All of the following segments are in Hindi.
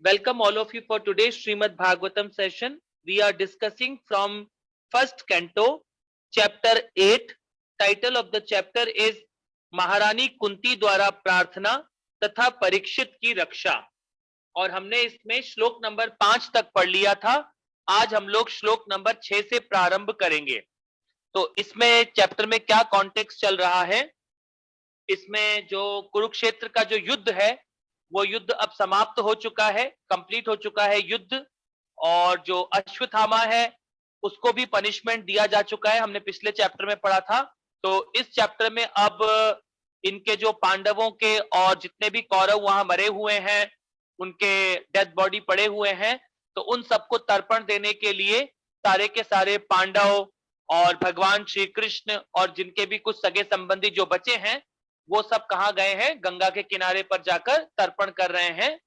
Welcome all of you for today's Srimad Bhagavatam session. We are discussing from first canto, chapter 8. Title of the chapter is महारानी कुंती द्वारा प्रार्थना तथा परीक्षित की रक्षा। और हमने इसमें श्लोक नंबर 5 तक पढ़ लिया था। आज हम लोग श्लोक नंबर 6 से प्रारंभ करेंगे। तो इसमें चैप्टर में क्या कॉन्टेक्स्ट चल रहा है, इसमें जो कुरुक्षेत्र का जो युद्ध है वो युद्ध अब समाप्त हो चुका है, कंप्लीट हो चुका है युद्ध। और जो अश्वत्थामा है उसको भी पनिशमेंट दिया जा चुका है, हमने पिछले चैप्टर में पढ़ा था। तो इस चैप्टर में अब इनके जो पांडवों के और जितने भी कौरव वहां मरे हुए हैं, उनके डेड बॉडी पड़े हुए हैं, तो उन सबको तर्पण देने के लिए सारे के सारे पांडव और भगवान श्री कृष्ण और जिनके भी कुछ सगे संबंधी जो बचे हैं वो सब कहाँ गए हैं, गंगा के किनारे पर जाकर तर्पण कर रहे हैं।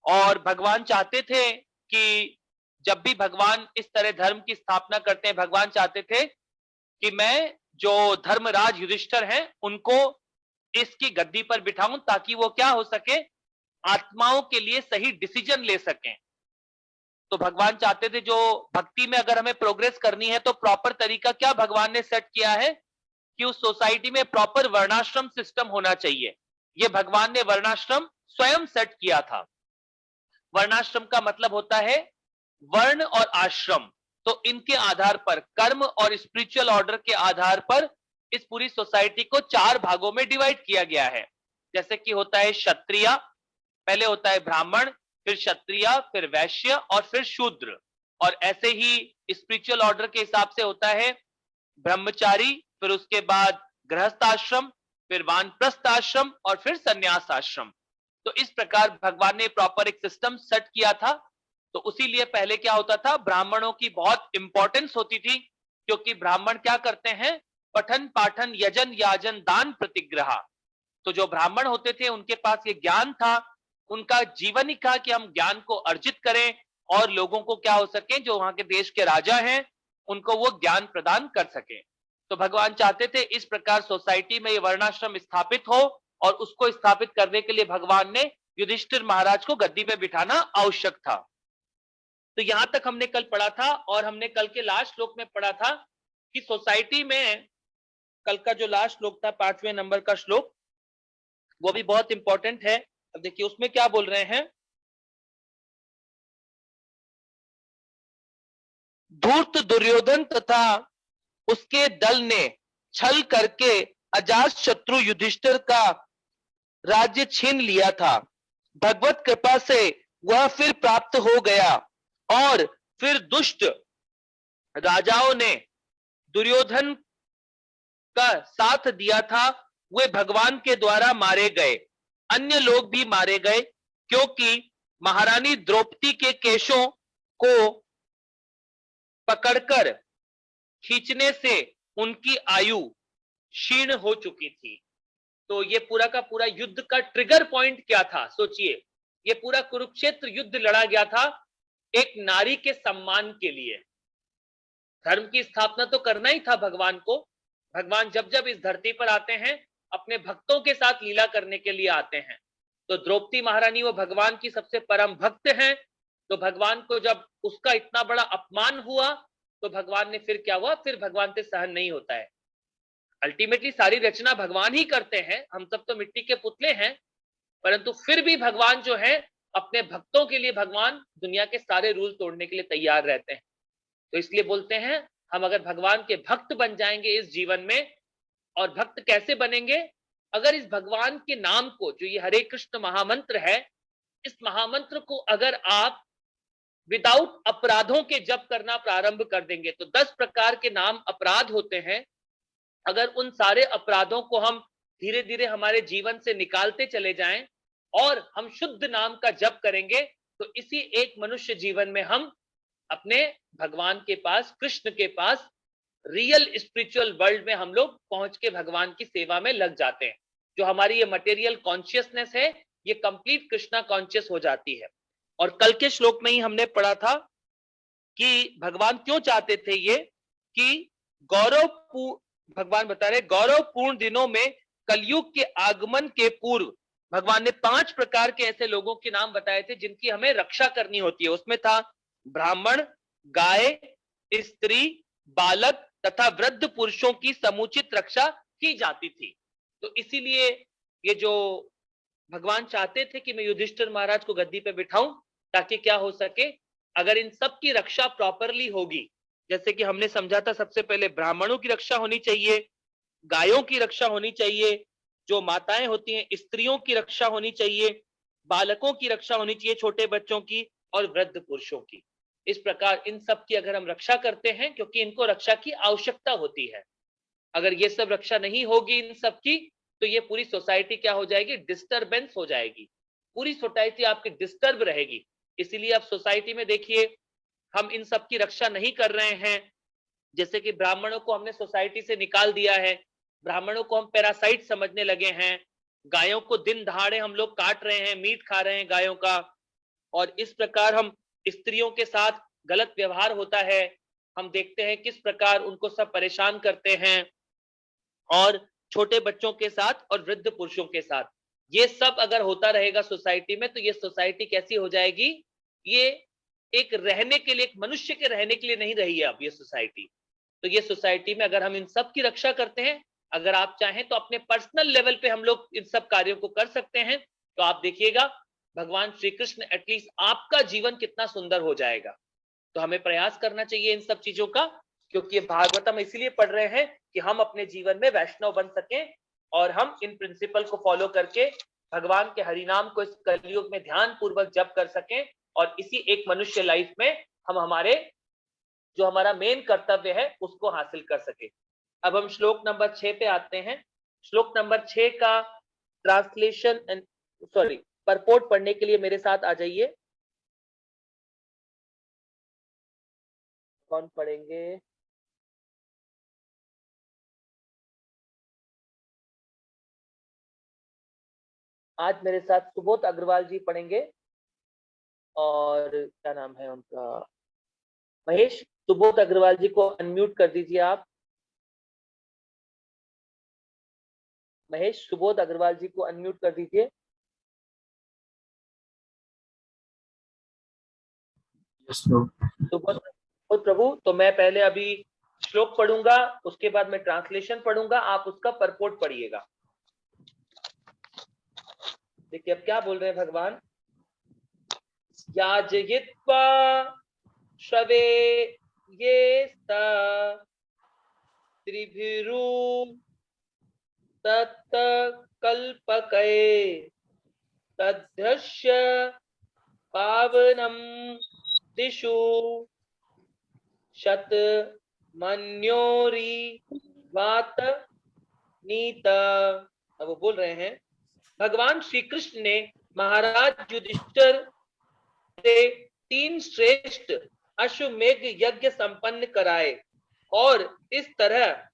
और भगवान चाहते थे कि जब भी भगवान इस तरह धर्म की स्थापना करते हैं, भगवान चाहते थे कि मैं जो धर्मराज युधिष्ठिर हैं उनको इसकी गद्दी पर बिठाऊं ताकि वो क्या हो सके, आत्माओं के लिए सही डिसीजन ले सकें। तो भगवान चाहते थे जो भक्ति में अगर हमें प्रोग्रेस करनी है तो प्रॉपर तरीका क्या भगवान ने सेट किया है कि उस सोसाइटी में प्रॉपर वर्णाश्रम सिस्टम होना चाहिए। ये भगवान ने वर्णाश्रम स्वयं सेट किया था। वर्णाश्रम का मतलब होता है वर्ण और आश्रम। तो इनके आधार पर, कर्म और स्पिरिचुअल ऑर्डर के आधार पर इस पूरी सोसाइटी को 4 भागों में डिवाइड किया गया है। जैसे कि होता है क्षत्रिय, पहले होता है ब्राह्मण, फिर क्षत्रिय, फिर वैश्य और फिर शूद्र। और ऐसे ही स्पिरिचुअल ऑर्डर के हिसाब से होता है ब्रह्मचारी, फिर उसके बाद गृहस्थ आश्रम, फिर वानप्रस्थ आश्रम और फिर संन्यास आश्रम। तो इस प्रकार भगवान ने प्रॉपर एक सिस्टम सेट किया था। तो उसी लिए पहले क्या होता था, ब्राह्मणों की बहुत इंपॉर्टेंस होती थी, क्योंकि ब्राह्मण क्या करते हैं, पठन पाठन यजन याजन दान प्रतिग्रह। तो जो ब्राह्मण होते थे उनके पास ये ज्ञान था, उनका जीवन ही था कि हम ज्ञान को अर्जित करें और लोगों को क्या हो सके, जो वहां के देश के राजा हैं उनको वो ज्ञान प्रदान कर सके। तो भगवान चाहते थे इस प्रकार सोसाइटी में ये वर्णाश्रम स्थापित हो, और उसको स्थापित करने के लिए भगवान ने युधिष्ठिर महाराज को गद्दी पे बिठाना आवश्यक था। तो यहां तक हमने कल पढ़ा था, और हमने कल के लास्ट श्लोक में पढ़ा था कि सोसाइटी में, कल का जो लास्ट श्लोक था 5वें नंबर का श्लोक, वो भी बहुत इंपॉर्टेंट है। अब देखिए उसमें क्या बोल रहे हैं, धूर्त दुर्योधन तथा उसके दल ने छल करके अजात शत्रु युधिष्ठिर का राज्य छीन लिया था। भगवत कृपा से वह फिर प्राप्त हो गया, और फिर दुष्ट राजाओं ने दुर्योधन का साथ दिया था, वे भगवान के द्वारा मारे गए। अन्य लोग भी मारे गए, क्योंकि महारानी द्रौपदी के केशों को पकड़कर खींचने से उनकी आयु क्षीण हो चुकी थी। तो ये पूरा का पूरा युद्ध का ट्रिगर पॉइंट क्या था, सोचिए। ये पूरा कुरुक्षेत्र युद्ध लड़ा गया था एक नारी के सम्मान के लिए। धर्म की स्थापना तो करना ही था भगवान को। भगवान जब जब इस धरती पर आते हैं अपने भक्तों के साथ लीला करने के लिए आते हैं। तो द्रौपदी महारानी वो भगवान की सबसे परम भक्त हैं। तो भगवान को जब उसका इतना बड़ा अपमान हुआ तो भगवान ने फिर क्या हुआ, फिर भगवान से सहन नहीं होता है। अल्टीमेटली सारी रचना भगवान ही करते हैं, हम सब तो मिट्टी के पुतले हैं, परंतु फिर भी भगवान जो है अपने भक्तों के लिए भगवान दुनिया के सारे रूल तोड़ने के लिए तैयार रहते हैं। तो इसलिए बोलते हैं हम अगर भगवान के भक्त बन जाएंगे इस जीवन में, और भक्त कैसे बनेंगे, अगर इस भगवान के नाम को, जो ये हरे कृष्ण महामंत्र है, इस महामंत्र को अगर आप विदाउट अपराधों के जप करना प्रारंभ कर देंगे, तो 10 प्रकार के नाम अपराध होते हैं, अगर उन सारे अपराधों को हम धीरे धीरे हमारे जीवन से निकालते चले जाएं और हम शुद्ध नाम का जप करेंगे, तो इसी एक मनुष्य जीवन में हम अपने भगवान के पास, कृष्ण के पास, रियल स्पिरिचुअल वर्ल्ड में हम लोग पहुंच के भगवान की सेवा में लग जाते हैं। जो हमारी ये मटेरियल कॉन्शियसनेस है ये कंप्लीट कृष्णा कॉन्शियस हो जाती है। और कल के श्लोक में ही हमने पढ़ा था कि भगवान क्यों चाहते थे ये, कि भगवान बता रहे गौरवपूर्ण दिनों में कलयुग के आगमन के पूर्व भगवान ने 5 प्रकार के ऐसे लोगों के नाम बताए थे जिनकी हमें रक्षा करनी होती है। उसमें था ब्राह्मण, गाय, स्त्री, बालक तथा वृद्ध पुरुषों की समुचित रक्षा की जाती थी। तो इसीलिए ये जो भगवान चाहते थे कि मैं युधिष्ठिर महाराज को गद्दी पे बिठाऊं, ताकि क्या हो सके, अगर इन सब की रक्षा प्रॉपरली होगी, जैसे कि हमने समझा था, सबसे पहले ब्राह्मणों की रक्षा होनी चाहिए, गायों की रक्षा होनी चाहिए, जो माताएं होती हैं स्त्रियों की रक्षा होनी चाहिए, बालकों की रक्षा होनी चाहिए, छोटे बच्चों की, और वृद्ध पुरुषों की। इस प्रकार इन सब की अगर हम रक्षा करते हैं, क्योंकि इनको रक्षा की आवश्यकता होती है, अगर ये सब रक्षा नहीं होगी इन सब की, तो ये पूरी सोसाइटी क्या हो जाएगी, डिस्टरबेंस हो जाएगी, पूरी सोसाइटी आपकी डिस्टर्ब रहेगी। इसीलिए अब सोसाइटी में देखिए, हम इन सब की रक्षा नहीं कर रहे हैं। जैसे कि ब्राह्मणों को हमने सोसाइटी से निकाल दिया है, ब्राह्मणों को हम पैरासाइट समझने लगे हैं, गायों को दिन दहाड़े हम लोग काट रहे हैं, मीट खा रहे हैं गायों का, और इस प्रकार हम स्त्रियों के साथ गलत व्यवहार होता है, हम देखते हैं किस प्रकार उनको सब परेशान करते हैं, और छोटे बच्चों के साथ और वृद्ध पुरुषों के साथ, ये सब अगर होता रहेगा सोसाइटी में, तो ये सोसाइटी कैसी हो जाएगी, ये एक रहने के लिए, एक मनुष्य के रहने के लिए नहीं रही है अब ये सोसाइटी। तो ये सोसाइटी में अगर हम इन सब की रक्षा करते हैं, अगर आप चाहें तो अपने पर्सनल लेवल पे हम लोग इन सब कार्यों को कर सकते हैं, तो आप देखिएगा भगवान श्री कृष्ण एटलीस्ट आपका जीवन कितना सुंदर हो जाएगा। तो हमें प्रयास करना चाहिए इन सब चीजों का, क्योंकि भागवतम इसलिए पढ़ रहे हैं कि हम अपने जीवन में वैष्णव बन सकें, और हम इन प्रिंसिपल को फॉलो करके भगवान के हरिनाम को इस कलयुग में ध्यान पूर्वक जप कर सकें, और इसी एक मनुष्य लाइफ में हम हमारे जो हमारा मेन कर्तव्य है उसको हासिल कर सके। अब हम श्लोक नंबर 6 पे आते हैं। श्लोक नंबर 6 का ट्रांसलेशन एंड सॉरी परपोर्ट पढ़ने के लिए मेरे साथ आ जाइए। कौन पढ़ेंगे? आज मेरे साथ सुबोध अग्रवाल जी पढ़ेंगे, और क्या नाम है उनका, महेश। सुबोध अग्रवाल जी को अनम्यूट कर दीजिए आप। महेश, सुबोध अग्रवाल जी को अनम्यूट कर दीजिए। सुबोध प्रभु, तो मैं पहले अभी श्लोक पढ़ूंगा, उसके बाद मैं ट्रांसलेशन पढ़ूंगा, आप उसका परपोर्ट पढ़िएगा। देखिए अब क्या बोल रहे हैं भगवान। याजयित्वा श्रवे ये त्रिभिरु तत् कल्पके तद्धस्य पावनम दिशु शत मन्योरी वात नीत। अब वो बोल रहे हैं, भगवान श्री कृष्ण ने महाराज युधिष्ठिर से 3 श्रेष्ठ अश्वमेघ यज्ञ संपन्न कराए, और इस तरह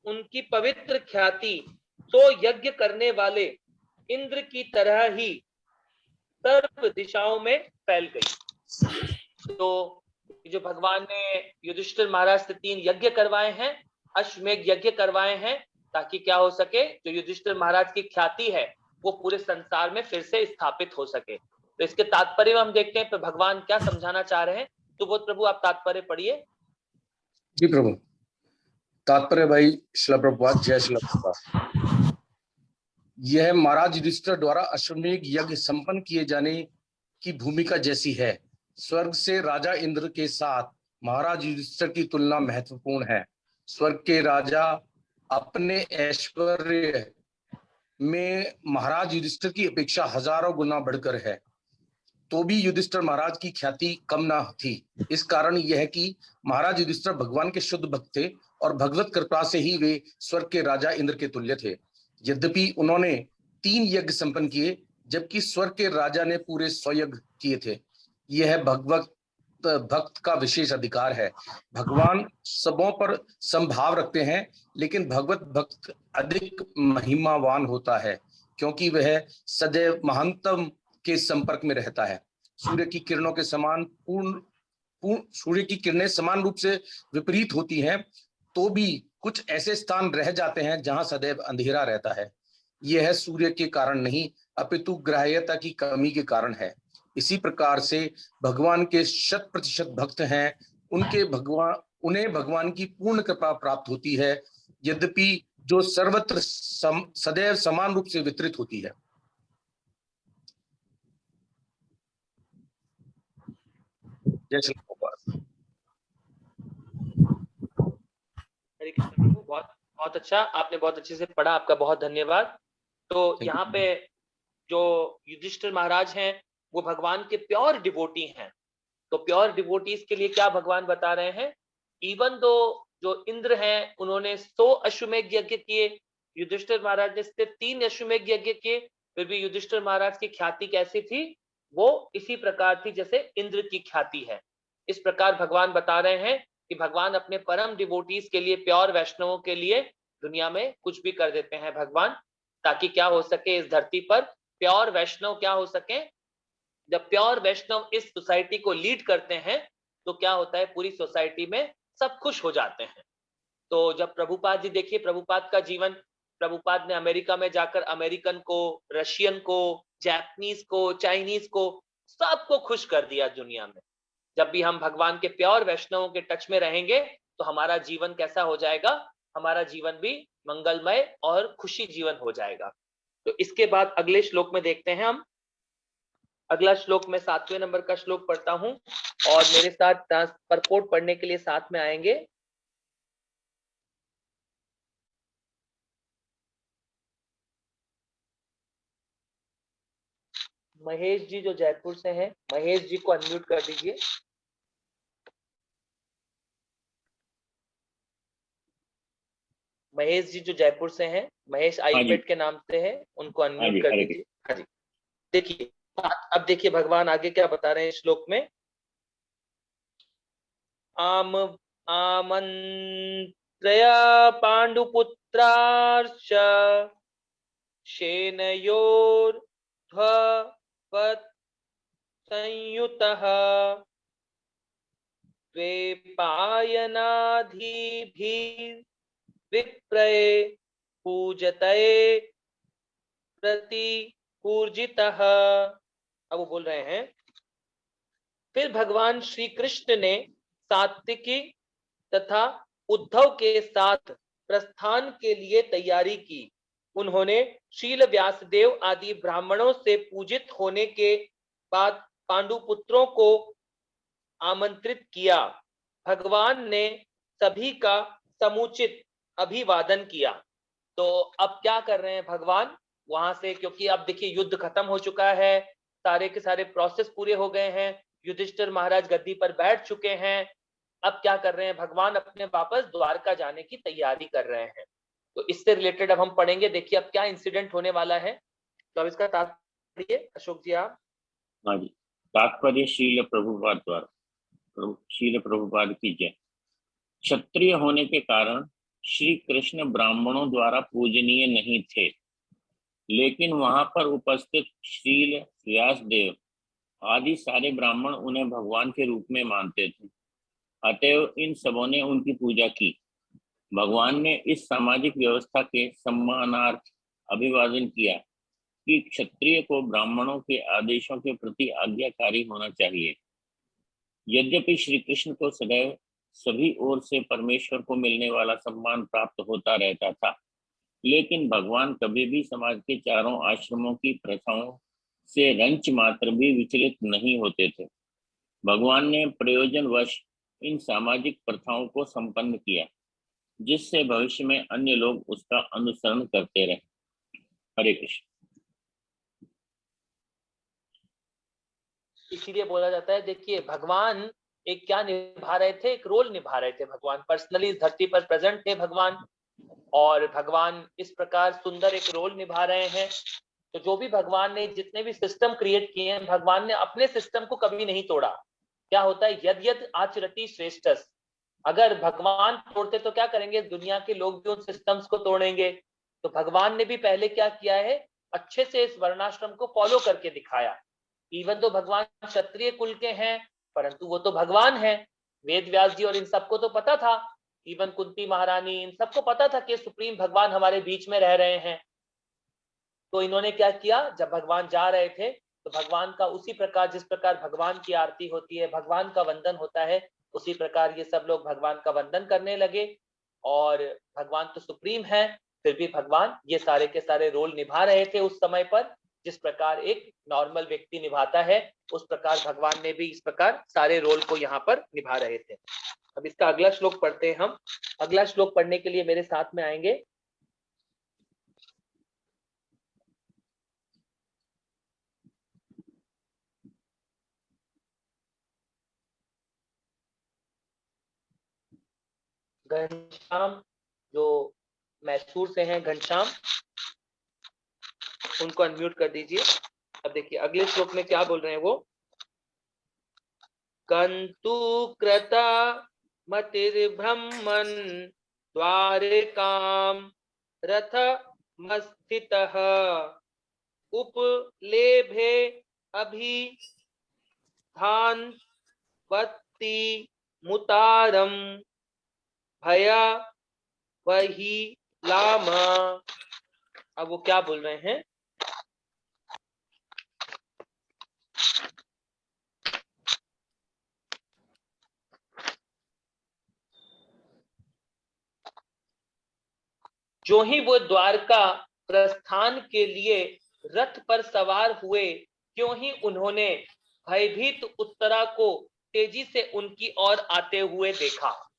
उनकी पवित्र ख्याति तो यज्ञ करने वाले इंद्र की तरह ही सर्व दिशाओं में फैल गई। तो जो भगवान ने युधिष्ठिर महाराज से 3 यज्ञ करवाए हैं, अश्वमेघ यज्ञ करवाए हैं, ताकि क्या हो सके, जो युधिष्ठिर महाराज की ख्याति है वो पूरे संसार में फिर से स्थापित हो सके। तो इसके तात्पर्य में हम देखते हैं तो भगवान क्या समझाना चाह रहे हैं। तो वो प्रभु आप तात्पर्य पढ़िए। जी प्रभु, तात्पर्य भाई श्रील प्रभुपाद। जय श्रील प्रभुपाद। यह महाराज युधिष्ठिर द्वारा अश्वमेघ यज्ञ संपन्न किए जाने की भूमिका जैसी है। स्वर्ग से राजा इंद्र के साथ महाराज युधिष्ठिर की तुलना महत्वपूर्ण है। स्वर्ग के राजा अपने ऐश्वर्य में महाराज युधिष्ठिर की अपेक्षा हजारों गुना बढ़कर है, तो भी युधिष्ठिर महाराज की ख्याति कम ना थी। इस कारण यह कि महाराज युधिष्ठिर भगवान के शुद्ध भक्त थे, और भगवत कृपा से ही वे स्वर्ग के राजा इंद्र के तुल्य थे। यद्यपि उन्होंने 3 यज्ञ संपन्न किए, जबकि स्वर्ग के राजा ने पूरे 100 यज्ञ किए थे। यह भगवत भक्त का विशेष अधिकार है। भगवान सबों पर संभाव रखते हैं, लेकिन भगवत भक्त अधिक महिमावान होता है, क्योंकि वह सदैव महानतम के संपर्क में रहता है। सूर्य की किरणों के समान सूर्य की किरणें समान रूप से विपरीत होती हैं, तो भी कुछ ऐसे स्थान रह जाते हैं जहां सदैव अंधेरा रहता है। यह सूर्य के कारण नहीं अपितु ग्राह्यता की कमी के कारण है। इसी प्रकार से भगवान के 100% भक्त हैं, उन्हें भगवान की पूर्ण कृपा प्राप्त होती है, यद्यपि जो सर्वत्र सदैव समान रूप से वितरित होती है। जय श्री प्रभुपाद। हरे कृष्ण प्रभु, बहुत बहुत अच्छा, आपने बहुत अच्छे से पढ़ा, आपका बहुत धन्यवाद। तो यहाँ पे जो युधिष्ठिर महाराज हैं वो भगवान के प्योर डिवोटी हैं। तो प्योर डिवोटीज के लिए क्या भगवान बता रहे हैं, इवन दो जो इंद्र हैं उन्होंने 100 अश्वमेध यज्ञ किए, युधिष्ठिर महाराज ने सिर्फ 3 अश्वमेध यज्ञ किए, फिर भी युधिष्ठिर महाराज की ख्याति कैसी थी, वो इसी प्रकार थी जैसे इंद्र की ख्याति है। इस प्रकार भगवान बता रहे हैं कि भगवान अपने परम डिवोटीज के लिए, प्योर वैष्णवों के लिए दुनिया में कुछ भी कर देते हैं भगवान, ताकि क्या हो सके, इस धरती पर प्योर वैष्णव क्या हो सके। जब प्योर वैष्णव इस सोसाइटी को लीड करते हैं तो क्या होता है, पूरी सोसाइटी में सब खुश हो जाते हैं। तो जब प्रभुपाद जी, देखिए प्रभुपाद का जीवन, प्रभुपाद ने अमेरिका में जाकर अमेरिकन को, रशियन को, जापानीज को, चाइनीज को, सबको खुश कर दिया दुनिया में। जब भी हम भगवान के प्योर वैष्णवों के टच में रहेंगे तो हमारा जीवन कैसा हो जाएगा, हमारा जीवन भी मंगलमय और खुशी जीवन हो जाएगा। तो इसके बाद अगले श्लोक में देखते हैं हम। अगला श्लोक में 7वें नंबर का श्लोक पढ़ता हूं और मेरे साथ परपोर्ट पढ़ने के लिए साथ में आएंगे। महेश जी जो जयपुर से हैं, महेश जी को अनम्यूट कर दीजिए। महेश जी जो जयपुर से हैं, महेश आईपेड के नाम से है, उनको अनम्यूट कर दीजिए। हाँ जी, देखिए अब देखिए भगवान आगे क्या बता रहे हैं श्लोक में। आमन्त्रया पांडुपुत्रार्च शेनयोर्ध्ववत् संयुतः द्वैपायनाधिभिर्विप्रये पूजतये प्रतिपूर्जितः। अब वो बोल रहे हैं, फिर भगवान श्री कृष्ण ने सात्विकी तथा उद्धव के साथ प्रस्थान के लिए तैयारी की। उन्होंने शील व्यासदेव आदि ब्राह्मणों से पूजित होने के बाद पांडुपुत्रों को आमंत्रित किया। भगवान ने सभी का समुचित अभिवादन किया। तो अब क्या कर रहे हैं भगवान वहां से, क्योंकि अब देखिए युद्ध खत्म हो चुका है, सारे के सारे प्रोसेस पूरे हो गए हैं, युधिष्ठिर महाराज गद्दी पर बैठ चुके हैं। अब क्या कर रहे हैं भगवान, अपने वापस द्वारका जाने की तैयारी कर रहे हैं। तो इससे रिलेटेड अब हम पढ़ेंगे, देखिए अब क्या इंसिडेंट होने वाला है। तो अब इसका तात्पर्य अशोक जी आप। हाँ जी, तात्पर्य शील प्रभुपाद द्वारा, शील प्रभुपाद की जय। क्षत्रिय होने के कारण श्री कृष्ण ब्राह्मणों द्वारा पूजनीय नहीं थे, लेकिन वहां पर उपस्थित शील व्यासदेव आदि सारे ब्राह्मण उन्हें भगवान के रूप में मानते थे, अतएव इन सबों ने उनकी पूजा की। भगवान ने इस सामाजिक व्यवस्था के सम्मानार्थ अभिवादन किया कि क्षत्रिय को ब्राह्मणों के आदेशों के प्रति आज्ञाकारी होना चाहिए। यद्यपि श्री कृष्ण को सदैव सभी ओर से परमेश्वर को मिलने वाला सम्मान प्राप्त होता रहता था, लेकिन भगवान कभी भी समाज के चारों आश्रमों की प्रथाओं से रंच मात्र भी विचलित नहीं होते थे। भगवान ने प्रयोजनवश इन सामाजिक प्रथाओं को संपन्न किया, जिससे भविष्य में अन्य लोग उसका अनुसरण करते रहे। हरे कृष्ण। इसीलिए बोला जाता है, देखिए भगवान एक क्या निभा रहे थे, एक रोल निभा रहे थे। भगवान पर्सनली इस धरती पर प्रेजेंट थे भगवान, और भगवान इस प्रकार सुंदर एक रोल निभा रहे हैं। तो जो भी भगवान ने जितने भी सिस्टम क्रिएट किए हैं, भगवान ने अपने सिस्टम को कभी नहीं तोड़ा। क्या होता है, यद यद आचरति श्रेष्ठस, अगर भगवान तोड़ते तो क्या करेंगे, दुनिया के लोग भी उन सिस्टम्स को तोड़ेंगे। तो भगवान ने भी पहले क्या किया है, अच्छे से इस वर्णाश्रम को फॉलो करके दिखाया। इवन तो भगवान क्षत्रिय कुल के हैं, परंतु वो तो भगवान है। वेद व्यास जी और इन सबको तो पता था, इवन कुंती महारानी, इन सबको पता था कि सुप्रीम भगवान हमारे बीच में रह रहे हैं। तो इन्होंने क्या किया, जब भगवान जा रहे थे तो भगवान का उसी प्रकार, जिस प्रकार भगवान की आरती होती है, भगवान का वंदन होता है, उसी प्रकार ये सब लोग भगवान का वंदन करने लगे। और भगवान तो सुप्रीम है, फिर भी भगवान ये सारे के सारे रोल निभा रहे थे उस समय पर, जिस प्रकार एक नॉर्मल व्यक्ति निभाता है, उस प्रकार भगवान ने भी इस प्रकार सारे रोल को यहाँ पर निभा रहे थे। अब इसका अगला श्लोक पढ़ते हैं हम। अगला श्लोक पढ़ने के लिए मेरे साथ में आएंगे। घनश्याम जो मैसूर से हैं, घनश्याम, उनको अनम्यूट कर दीजिए। अब देखिए अगले श्लोक में क्या बोल रहे हैं वो। कन्तु कृता मतिर्ब्रह्मन् द्वारिकां रथमस्थितः उपलेभे अभिधान्वति मुतारं भया वही लामा। अब वो क्या बोल रहे हैं, जो ही वो द्वारका प्रस्थान के लिए रथ पर सवार हुए, क्यों ही उन्होंने भयभीत उत्तरा को तेजी से उनकी ओर आते हुए देखा।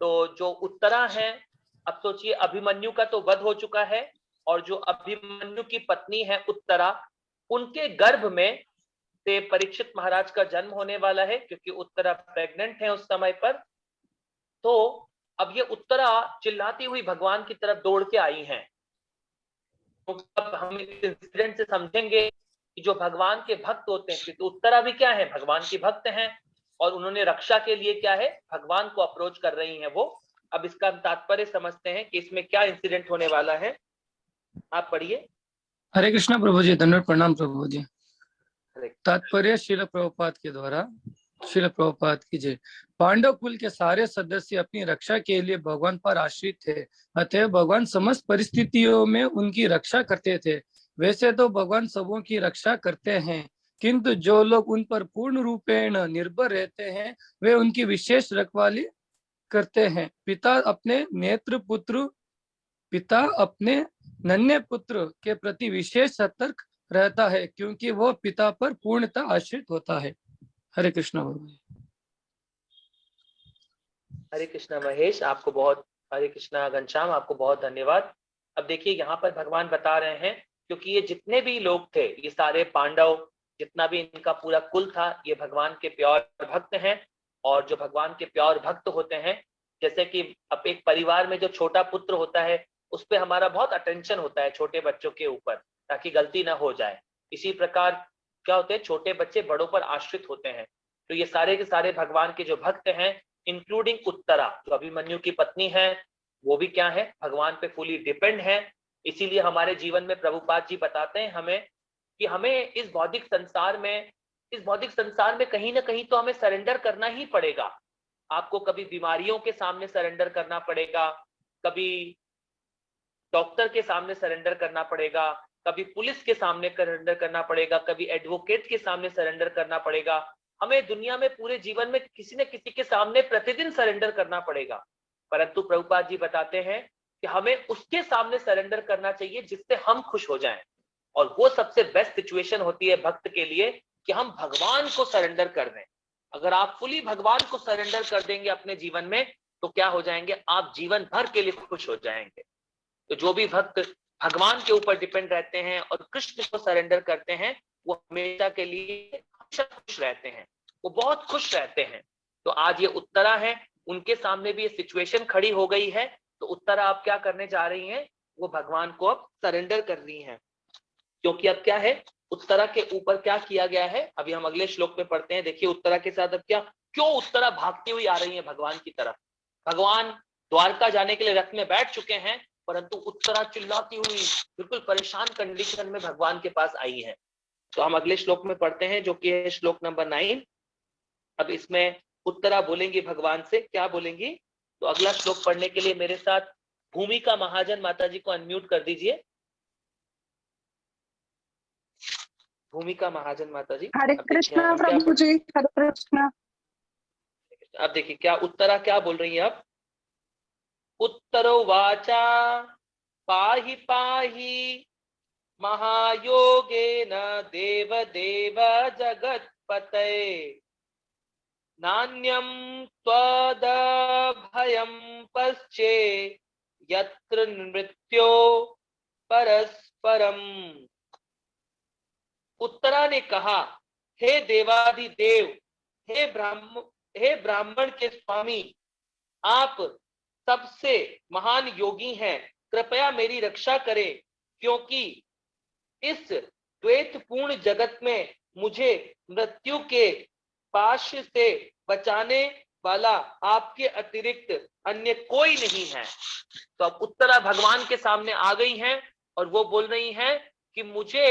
तो जो उत्तरा है, अब सोचिए अभिमन्यु का तो वध हो चुका है, और जो अभिमन्यु की पत्नी है उत्तरा, उनके गर्भ में से परीक्षित महाराज का जन्म होने वाला है, क्योंकि उत्तरा प्रेग्नेंट है उस समय पर। तो अब ये उत्तरा चिल्लाती हुई भगवान की तरफ दौड़ के आई हैं। तो अब हम इस इंसिडेंट से समझेंगे कि जो भगवान के भक्त होते हैं, क्योंकि उत्तरा भी क्या है, भगवान की भक्त हैं, और उन्होंने रक्षा के लिए क्या है, भगवान को अप्रोच कर रही हैं वो। अब इसका तात्पर्य समझते हैं कि इसमें क्या इंसिडेंट होने वाला है। आप पढ़िए। हरे कृष्णा प्रभु जी, धन्यवाद, प्रणाम प्रभु जी। तात्पर्य श्रील प्रभुपाद के द्वारा। श्रील प्रभुपाद की जय। पांडव कुल के सारे सदस्य अपनी रक्षा के लिए भगवान पर आश्रित थे, अतः भगवान समस्त परिस्थितियों में उनकी रक्षा करते थे। वैसे तो भगवान सबों की रक्षा करते हैं, किंतु जो लोग उन पर पूर्ण रूपेण निर्भर रहते हैं, वे उनकी विशेष रखवाली करते हैं। पिता अपने नन्हे पुत्र के प्रति विशेष सतर्क रहता है, क्योंकि वह पिता पर पूर्णतः आश्रित होता है। हरे कृष्णा बाबू। हरे कृष्णा महेश, आपको बहुत, हरे कृष्णा घनश्याम, आपको बहुत धन्यवाद। अब देखिए यहाँ पर भगवान बता रहे हैं, क्योंकि ये जितने भी लोग थे, ये सारे पांडव, जितना भी इनका पूरा कुल था, ये भगवान के प्योर भक्त हैं। और जो भगवान के प्योर भक्त होते हैं, जैसे कि अब एक परिवार में जो छोटा पुत्र होता है, उस पर हमारा बहुत अटेंशन होता है छोटे बच्चों के ऊपर, ताकि गलती ना हो जाए। इसी प्रकार क्या होते हैं, छोटे बच्चे बड़ों पर आश्रित होते हैं। तो ये सारे के सारे भगवान के जो भक्त हैं, इंक्लूडिंग उत्तरा जो अभिमन्यु की पत्नी है, वो भी क्या है, भगवान पे फुली डिपेंड है। इसीलिए हमारे जीवन में प्रभुपाद जी बताते हैं हमें कि हमें इस भौतिक संसार में कहीं ना कहीं तो हमें सरेंडर करना ही पड़ेगा। आपको कभी बीमारियों के सामने सरेंडर करना पड़ेगा, कभी डॉक्टर के सामने सरेंडर करना पड़ेगा, कभी पुलिस के सामने सरेंडर करना पड़ेगा, कभी एडवोकेट के सामने सरेंडर करना पड़ेगा। हमें दुनिया में पूरे जीवन में किसी न किसी के सामने प्रतिदिन सरेंडर करना पड़ेगा। परंतु प्रभुपाद जी बताते हैं कि हमें उसके सामने सरेंडर करना चाहिए जिससे हम खुश हो जाएं। और वो सबसे बेस्ट सिचुएशन होती है भक्त के लिए कि हम भगवान को सरेंडर कर दें। अगर आप फुली भगवान को सरेंडर कर देंगे अपने जीवन में, तो क्या हो जाएंगे, आप जीवन भर के लिए खुश हो जाएंगे। तो जो भी भक्त भगवान के ऊपर डिपेंड रहते हैं और कृष्ण को सरेंडर करते हैं, वो हमेशा के लिए खुश रहते हैं, वो बहुत खुश रहते हैं। तो आज ये उत्तरा है, उनके सामने भी ये सिचुएशन खड़ी हो गई है, तो उत्तरा आप क्या करने जा रही हैं, वो भगवान को अब सरेंडर कर रही हैं। क्योंकि अब क्या है, उत्तरा के ऊपर क्या किया गया है, अभी हम अगले श्लोक में पढ़ते हैं। देखिए उत्तरा के साथ अब क्या, क्यों उत्तरा भागती हुई आ रही है भगवान की तरफ। भगवान द्वारका जाने के लिए रथ में बैठ चुके हैं, परंतु उत्तरा चिल्लाती हुई बिल्कुल परेशान कंडीशन में भगवान के पास आई है। तो हम अगले श्लोक में पढ़ते हैं, जो कि है श्लोक नंबर 9। अब इसमें उत्तरा बोलेंगी भगवान से, क्या बोलेंगी, तो अगला श्लोक पढ़ने के लिए मेरे साथ भूमिका महाजन माता जी को अनम्यूट कर दीजिए। भूमिका महाजन माता जी। हरे अब देखिए कृष्णा हम क्या प्रभु जी, हरे कृष्णा। अब देखिए क्या उत्तरा क्या बोल रही है अब। उत्तरो वाचा पाहि पाहि महायोगेन देव देव जगत्पतये नान्यं त्वदभयं पश्चे यत्र मृत्यो परस्परम। उत्तरा ने कहा, हे देवाधिदेव, हे ब्राह्मण के स्वामी, आप सबसे महान योगी हैं, कृपया मेरी रक्षा करें, क्योंकि इस द्वैतपूर्ण जगत में मुझे मृत्यु के पाश से बचाने वाला आपके अतिरिक्त अन्य कोई नहीं है। तो अब उत्तरा भगवान के सामने आ गई हैं और वो बोल रही हैं कि मुझे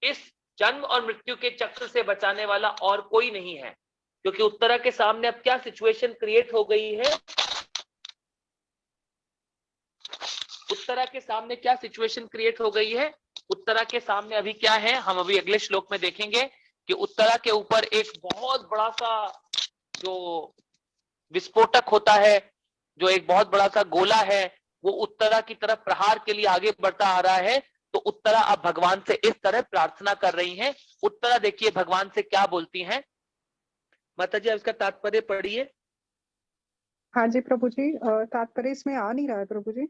इस जन्म और मृत्यु के चक्र से बचाने वाला और कोई नहीं है। क्योंकि उत्तरा के सामने अब क्या सिचुएशन क्रिएट हो गई है, उत्तरा के सामने क्या सिचुएशन क्रिएट हो गई है, उत्तरा के सामने अभी क्या है, हम अभी अगले श्लोक में देखेंगे कि उत्तरा के ऊपर एक बहुत बड़ा सा जो विस्फोटक होता है, जो एक बहुत बड़ा सा गोला है, वो उत्तरा की तरफ प्रहार के लिए आगे बढ़ता आ रहा है। तो उत्तरा अब भगवान से इस तरह प्रार्थना कर रही हैं। उत्तरा देखिए भगवान से क्या बोलती हैं, माता जी, अब इसका तात्पर्य पढ़िए। हाँ जी प्रभु जी, तात्पर्य इसमें आ नहीं रहा है प्रभु जी।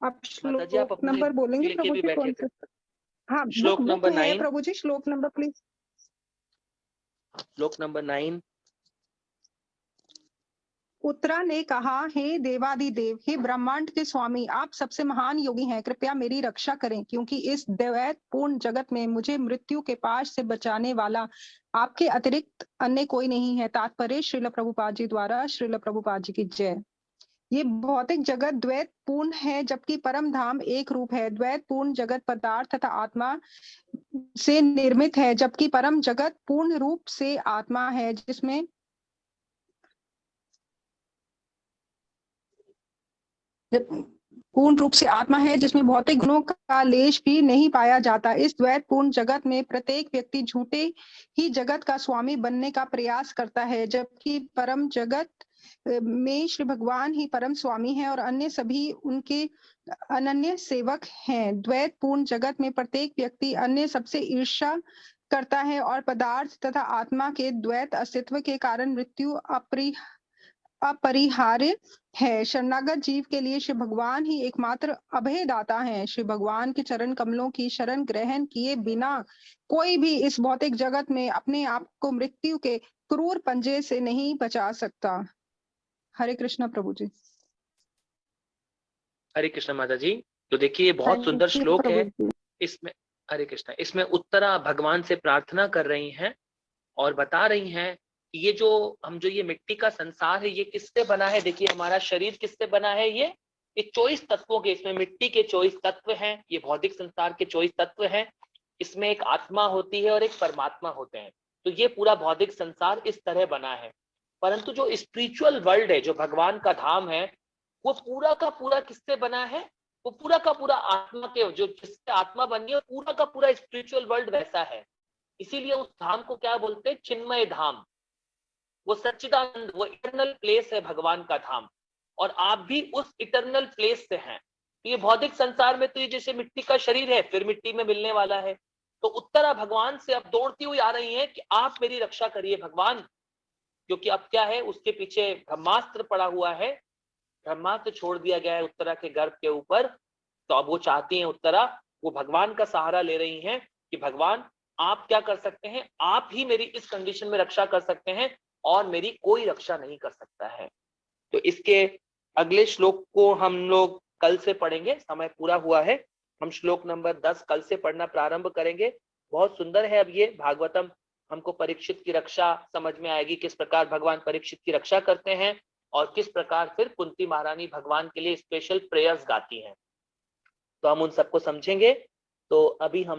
आप माता जी आप श्लोक अपने नंबर बोलेंगे लेके प्रभु भी जी, कौन बैठे से? हाँ, श्लोक बुक नंबर में है 9, प्रभु जी, श्लोक नंबर प्लीज। श्लोक नंबर 9। उत्तरा ने कहा, हे देवादिदेव, हे ब्रह्मांड के स्वामी, आप सबसे महान योगी हैं, कृपया मेरी रक्षा करें, क्योंकि इस द्वैतपूर्ण जगत में मुझे मृत्यु के पाश से बचाने वाला आपके अतिरिक्त अन्य कोई नहीं है। तात्पर्य श्रील प्रभुपाद जी द्वारा। श्रील प्रभुपाद जी की जय। ये भौतिक जगत द्वैतपूर्ण है, जबकि परम धाम एक रूप है। द्वैतपूर्ण जगत पदार्थ तथा आत्मा से निर्मित है, जबकि परम जगत पूर्ण रूप से आत्मा है, जिसमें पूर्ण रूप से आत्मा है, जिसमें भौतिक गुणों का लेश भी नहीं पाया जाता। इस द्वैतपूर्ण जगत में प्रत्येक व्यक्ति झूठे ही जगत का स्वामी बनने का प्रयास करता है, जबकि परम जगत में श्री भगवान ही परम स्वामी है और अन्य सभी उनके अनन्य सेवक हैं। द्वैतपूर्ण जगत में प्रत्येक व्यक्ति अन्य सबसे ईर्ष्या करता है और पदार्थ तथा आत्मा के द्वैत अस्तित्व के कारण मृत्यु अपरिहार्य है। शरणागत जीव के लिए श्री भगवान ही एकमात्र अभयदाता हैं। श्री भगवान के चरण कमलों की शरण ग्रहण किए बिना कोई भी इस भौतिक जगत में अपने आप को मृत्यु के क्रूर पंजे से नहीं बचा सकता। हरे कृष्णा प्रभु जी। हरे कृष्ण माता जी। तो देखिए ये बहुत सुंदर श्लोक है। इसमें हरे कृष्ण, इसमें उत्तरा भगवान से प्रार्थना कर रही हैं और बता रही हैं कि ये जो मिट्टी का संसार है, ये किससे बना है। देखिए हमारा शरीर किससे बना है, ये 24 तत्वों के, इसमें मिट्टी के 24 तत्व हैं, ये भौतिक संसार के 24 तत्व हैं। इसमें एक आत्मा होती है और एक परमात्मा होते हैं। तो ये पूरा भौतिक संसार इस तरह बना है। परंतु जो स्पिरिचुअल वर्ल्ड है, जो भगवान का धाम है, वो पूरा का पूरा किससे बना है, वो पूरा का पूरा आत्मा के, जो जिससे आत्मा बनी है, पूरा का पूरा स्पिरिचुअल वर्ल्ड वैसा है। इसीलिए उस धाम को क्या बोलते हैं, चिन्मय धाम। वो सच्चिदानंद, वो इटर्नल प्लेस है भगवान का धाम, और आप भी उस इटर्नल प्लेस से हैं। तो ये भौतिक संसार में तो ये जैसे मिट्टी का शरीर है, फिर मिट्टी में मिलने वाला है। तो उत्तरा भगवान से अब दौड़ती हुई आ रही है कि आप मेरी रक्षा करिए भगवान, क्योंकि अब क्या है, उसके पीछे ब्रह्मास्त्र पड़ा हुआ है, ब्रह्मास्त्र छोड़ दिया गया है उत्तरा के गर्भ के ऊपर। तो अब वो चाहती हैं उत्तरा, वो भगवान का सहारा ले रही हैं कि भगवान आप क्या कर सकते हैं, आप ही मेरी इस कंडीशन में रक्षा कर सकते हैं और मेरी कोई रक्षा नहीं कर सकता है। तो इसके अगले श्लोक को हम लोग कल से पढ़ेंगे, समय पूरा हुआ है। हम श्लोक नंबर 10 कल से पढ़ना प्रारंभ करेंगे। बहुत सुंदर है। अब ये भागवतम हमको परीक्षित की रक्षा समझ में आएगी, किस प्रकार भगवान परीक्षित की रक्षा करते हैं और किस प्रकार फिर कुंती महारानी भगवान के लिए स्पेशल प्रेयर्स गाती हैं। तो हम उन सबको समझेंगे। तो अभी हम लोग